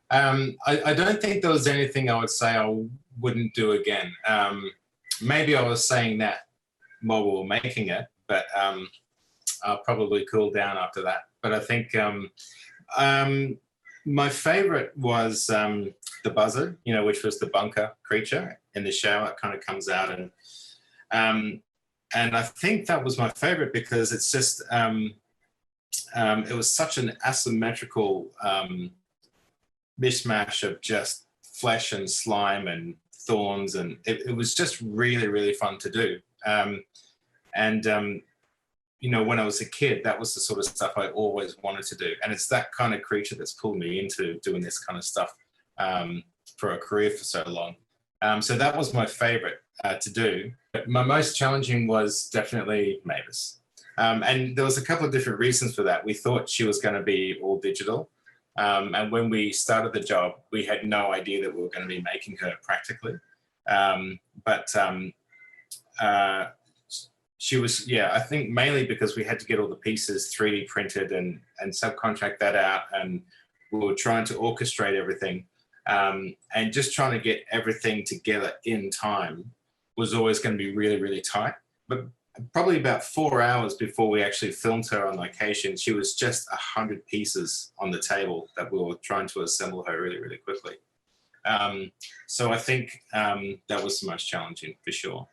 I don't think there was anything I would say I wouldn't do again. Maybe I was saying that while we were making it, but I'll probably cool down after that. But I think my favorite was the buzzard, you know, which was the bunker creature in the shower. It kind of comes out, and I think that was my favorite because it's just it was such an asymmetrical mishmash of just flesh and slime and thorns, and it was just really, really fun to do. You know, when I was a kid, that was the sort of stuff I always wanted to do. And it's that kind of creature that's pulled me into doing this kind of stuff for a career for so long. So that was my favorite to do. But my most challenging was definitely Mavis. And there was a couple of different reasons for that. We thought she was going to be all digital. And when we started the job, we had no idea that we were going to be making her practically. She was, yeah, I think mainly because we had to get all the pieces 3D printed and subcontract that out. And we were trying to orchestrate everything. And just trying to get everything together in time was always going to be really, really tight. But probably about 4 hours before we actually filmed her on location, she was just 100 pieces on the table that we were trying to assemble her really, really quickly. So I think that was the most challenging for sure.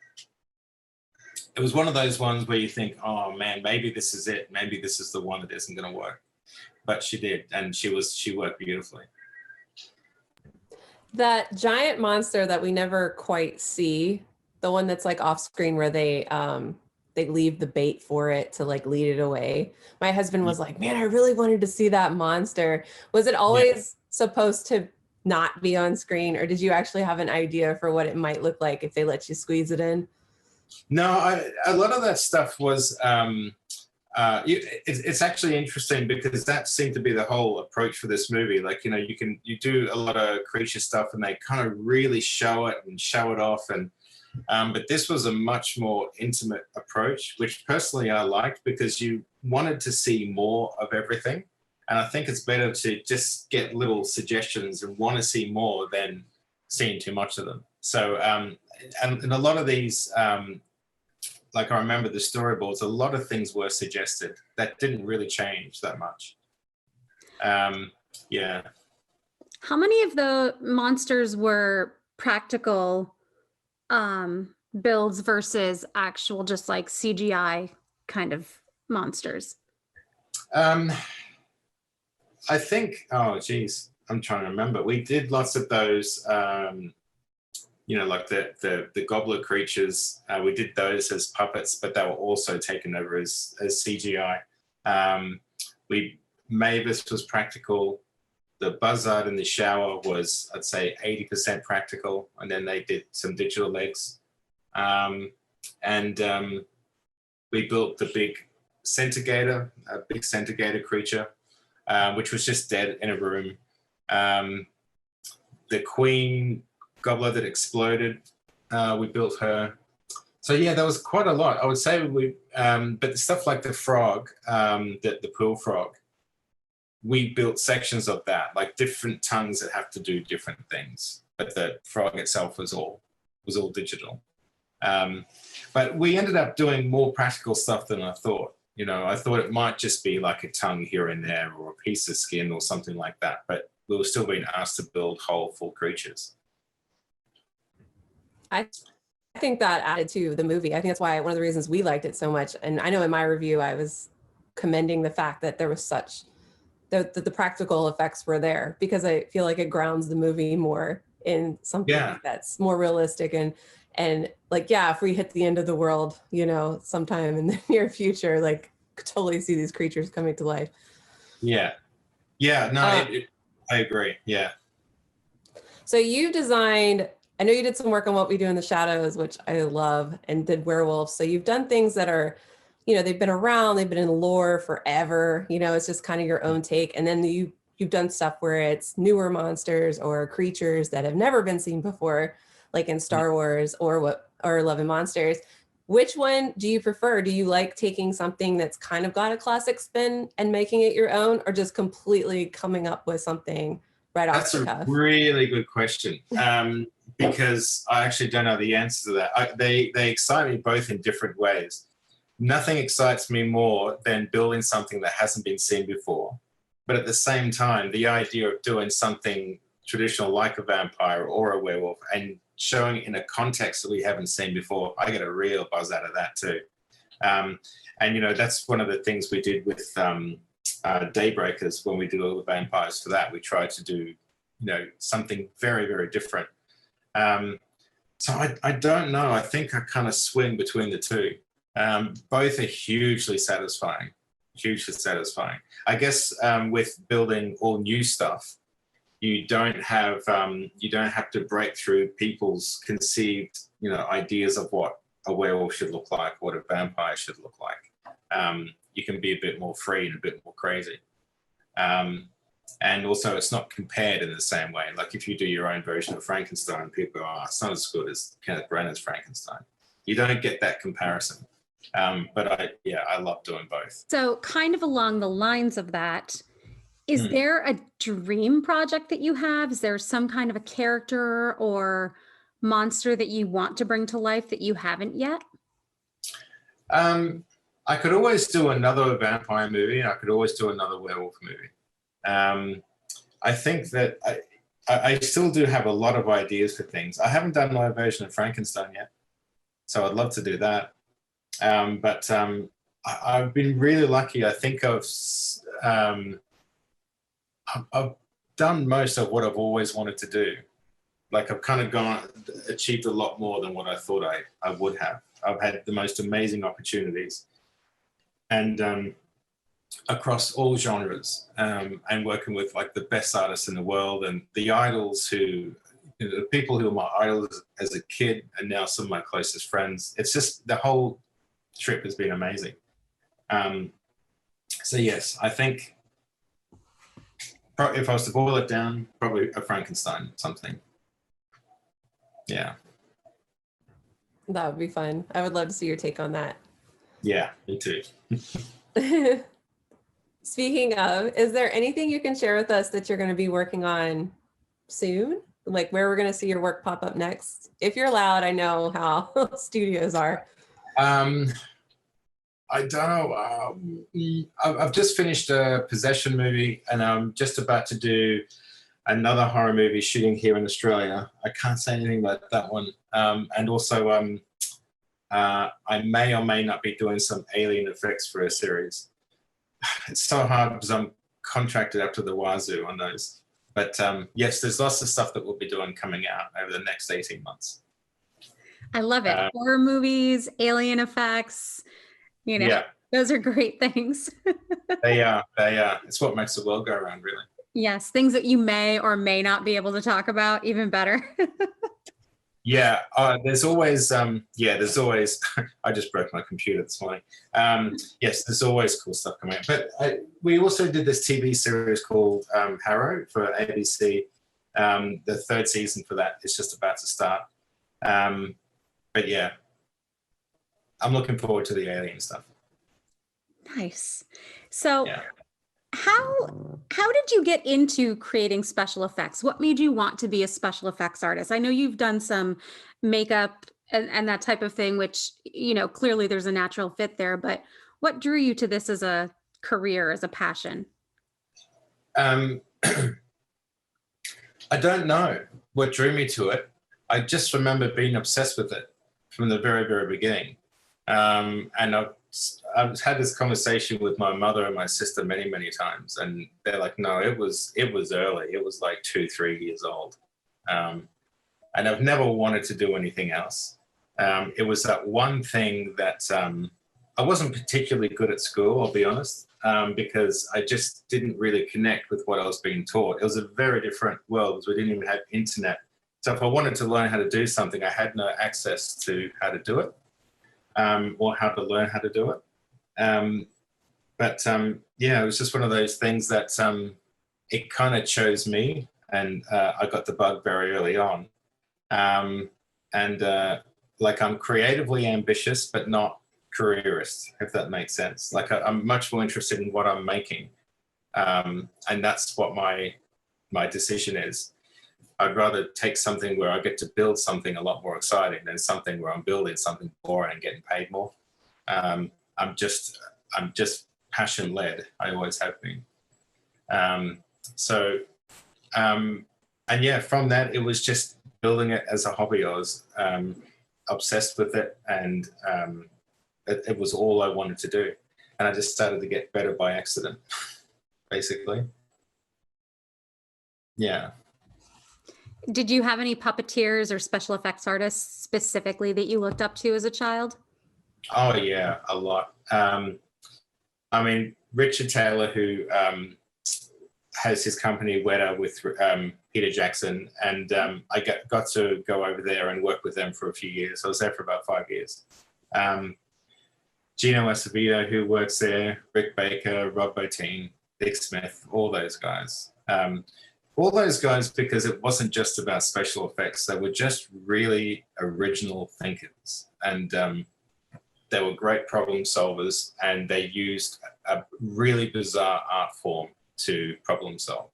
It was one of those ones where you think, oh man, maybe this is it. Maybe this is the one that isn't going to work. But she did, and she worked beautifully. That giant monster that we never quite see, the one that's like off screen where they leave the bait for it to like lead it away. My husband was like, man, I really wanted to see that monster. Was it always supposed to not be on screen, or did you actually have an idea for what it might look like if they let you squeeze it in? No, a lot of that stuff was, it's actually interesting because that seemed to be the whole approach for this movie. Like, you know, you do a lot of creature stuff and they kind of really show it and show it off. And, but this was a much more intimate approach, which personally I liked because you wanted to see more of everything. And I think it's better to just get little suggestions and want to see more than seeing too much of them. So, and a lot of these, like I remember the storyboards, a lot of things were suggested that didn't really change that much. Yeah. How many of the monsters were practical builds versus actual, just like CGI kind of monsters? I think, oh geez, I'm trying to remember. We did lots of those, you know, like the gobbler creatures. We did those as puppets, but they were also taken over as CGI. Mavis was practical. The buzzard in the shower was, I'd say, 80% practical, and then they did some digital legs. We built the big centigator, a big centigator creature, which was just dead in a room. The queen gobbler that exploded, we built her. So yeah, there was quite a lot. I would say but stuff like the frog, the pool frog, we built sections of that, like different tongues that have to do different things. But the frog itself was all digital. But we ended up doing more practical stuff than I thought. You know, I thought it might just be like a tongue here and there or a piece of skin or something like that. But we were still being asked to build whole, full creatures. I think that added to the movie. I think that's why one of the reasons we liked it so much. And I know in my review, I was commending the fact that there was the practical effects were there, because I feel like it grounds the movie more in something that's more realistic and like, yeah, if we hit the end of the world, you know, sometime in the near future, like totally see these creatures coming to life. Yeah. Yeah, no, I agree. Yeah. So you designed, I know you did some work on What We Do in the Shadows, which I love, and did werewolves. So you've done things that are, you know, they've been around, they've been in lore forever, you know, it's just kind of your own take. And then you've done stuff where it's newer monsters or creatures that have never been seen before, like in Star Wars or Love and Monsters. Which one do you prefer? Do you like taking something that's kind of got a classic spin and making it your own, or just completely coming up with something right off That's the a cuff? really good question, because I actually don't know the answer to that. They excite me both in different ways. Nothing excites me more than building something that hasn't been seen before. But at the same time, the idea of doing something traditional like a vampire or a werewolf and showing it in a context that we haven't seen before, I get a real buzz out of that too. And, you know, that's one of the things we did with Daybreakers when we did all the vampires for that. We tried to do, you know, something very, very different. So I don't know. I think I kind of swing between the two. Both are hugely satisfying, hugely satisfying. I guess with building all new stuff, you don't have to break through people's conceived, you know, ideas of what a werewolf should look like, what a vampire should look like. You can be a bit more free and a bit more crazy. And also it's not compared in the same way. Like if you do your own version of Frankenstein, people go, oh, it's not as good as Kenneth Branagh's Frankenstein. You don't get that comparison. But I love doing both. So kind of along the lines of that, is there a dream project that you have? Is there some kind of a character or monster that you want to bring to life that you haven't yet? I could always do another vampire movie, and I could always do another werewolf movie. I think that I still do have a lot of ideas for things. I haven't done my version of Frankenstein yet, so I'd love to do that. But I've been really lucky. I think I've done most of what I've always wanted to do. Like I've kind of achieved a lot more than what I thought I would have. I've had the most amazing opportunities, and across all genres, and working with like the best artists in the world and the idols who, you know, the people who were my idols as a kid and now some of my closest friends. It's just the whole trip has been amazing. So yes, I think if I was to boil it down, probably a Frankenstein something. Yeah. That would be fun. I would love to see your take on that. Yeah, me too. Speaking of, is there anything you can share with us that you're going to be working on soon? Like where we're going to see your work pop up next? If you're allowed, I know how studios are. I don't know. I've just finished a possession movie, and I'm just about to do another horror movie shooting here in Australia. I can't say anything about that one. And also, I may or may not be doing some alien effects for a series. It's so hard because I'm contracted up to the wazoo on those. But yes, there's lots of stuff that we'll be doing coming out over the next 18 months. I love it. Horror movies, alien effects, you know, yeah. Those are great things. They are. It's what makes the world go around, really. Yes, things that you may or may not be able to talk about, even better. Yeah, there's always, I just broke my computer this morning. Yes, there's always cool stuff coming out. But we also did this TV series called Harrow for ABC. The third season for that is just about to start. But yeah, I'm looking forward to the alien stuff. Nice. So yeah. How did you get into creating special effects? What made you want to be a special effects artist? I know you've done some makeup and that type of thing, which, you know, clearly there's a natural fit there, but what drew you to this as a career, as a passion? I don't know what drew me to it. I just remember being obsessed with it from the very, very beginning. And I've had this conversation with my mother and my sister many, many times, and they're like, no, it was early. It was like 2-3 years old. And I've never wanted to do anything else. It was that one thing that I wasn't particularly good at school, I'll be honest, because I just didn't really connect with what I was being taught. It was a very different world because we didn't even have internet. So if I wanted to learn how to do something, I had no access to how to do it. Or how to learn how to do it. Yeah, it was just one of those things that it kind of chose me, and I got the bug very early on. Like I'm creatively ambitious, but not careerist, if that makes sense. Like I'm much more interested in what I'm making. And that's what my my decision is. I'd rather take something where I get to build something a lot more exciting than something where I'm building something boring and getting paid more. I'm just passion led. I always have been. And yeah, from that, it was just building it as a hobby. I was obsessed with it, and it was all I wanted to do. And I just started to get better by accident, basically. Yeah. Did you have any puppeteers or special effects artists specifically that you looked up to as a child? Oh yeah, a lot. I mean, Richard Taylor, who has his company Weta with Peter Jackson, and I got to go over there and work with them for a few years. I was there for about 5 years. Gino Acevedo, who works there, Rick Baker, Rob Bottin, Dick Smith, all those guys. All those guys, because it wasn't just about special effects. They were just really original thinkers, and they were great problem solvers, and they used a really bizarre art form to problem solve.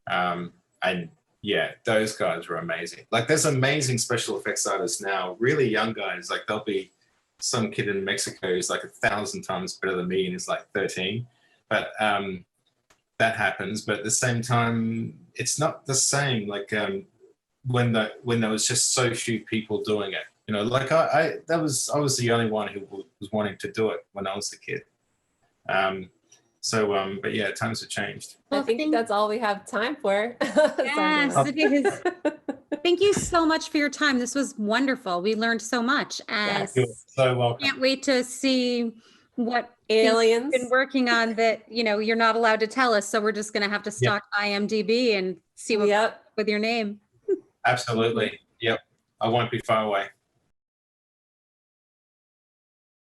And yeah, those guys were amazing. Like, there's amazing special effects artists now, really young guys. Like, there'll be some kid in Mexico who's like 1,000 times better than me and is like 13. But that happens. But at the same time, it's not the same. Like when there was just so few people doing it. You know, like I was the only one who was wanting to do it when I was a kid. But yeah, times have changed. I think that's all we have time for. Yes, it is. Thank you so much for your time. This was wonderful. We learned so much, and You're so welcome. can't wait to see what Aliens you've been working on that you're not allowed to tell us. So we're just going to have to stalk IMDb and see what with your name. Absolutely. Yep. I won't be far away.